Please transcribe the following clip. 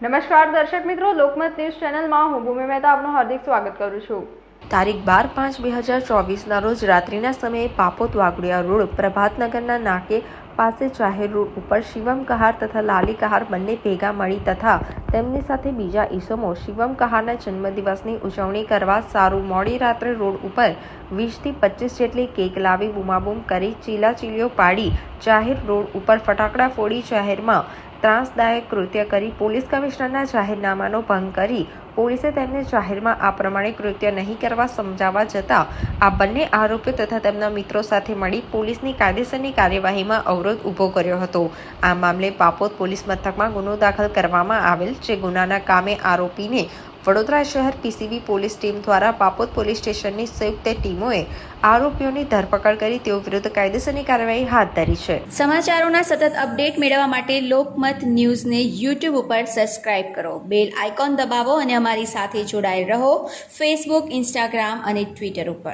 નમસ્કાર દર્શક મિત્રો, લોકમત ન્યૂઝ ચેનલમાં હું ભૂમિ મહેતા આપનું હાર્દિક સ્વાગત કરું છું। તારીખ 12/5/2024ના રોજ રાત્રિના સમયે પાપોદ વાઘોડિયા રોડ પ્રભાતનગરના નાકે પાસે જાહેર રોડ ઉપર શિવમ કહાર તથા લાલી કહાર બંને ભેગા મળી તથા તેમની સાથે બીજા ઈસમો શિવમ કહારના જન્મદિવસની ઉજવણી કરવા સારું મોડી રાત્રે રોડ ઉપર 20થી 25 જેટલી કેક લાવી બૂમાબૂમ કરી ચીલાચીલીઓ પાડી જાહેર રોડ ઉપર ફટાકડા ફોડી જાહેરમાં ત્રાસદાયક કૃત્ય કરી પોલીસ કમિશનરના જાહેરનામાનો ભંગ કરી પોલીસે તેમને જાહેરમાં આ પ્રમાણે કૃત્ય નહીં કરવા સમજાવવા જતાં આ બંને આરોપીઓ તથા તેમના મિત્રો સાથે મળી પોલીસની કાયદેસરની કાર્યવાહીમાં અવરોધ ઊભો કર્યો હતો। આ મામલે પાપોદ પોલીસ મથકમાં ગુનો દાખલ કરવામાં આવેલ છે। ગુનાના કામે આરોપીને વડોદરા શહેર પીસીબી પોલીસ ટીમ દ્વારા પાપોદ પોલીસ સ્ટેશનની સંયુક્ત ટીમોએ આરોપીઓની ધરપકડ કરી તેઓ વિરુદ્ધ કાયદેસરની કાર્યવાહી હાથ ધરી છે। સમાચારોના સતત અપડેટ મેળવવા માટે લોકમત ન્યૂઝને યુટ્યુબ ઉપર સબસ્ક્રાઇબ કરો, બેલ આઇકોન દબાવો અને અમારી સાથે જોડાયેલ રહો ફેસબુક, ઇન્સ્ટાગ્રામ અને ટ્વિટર ઉપર।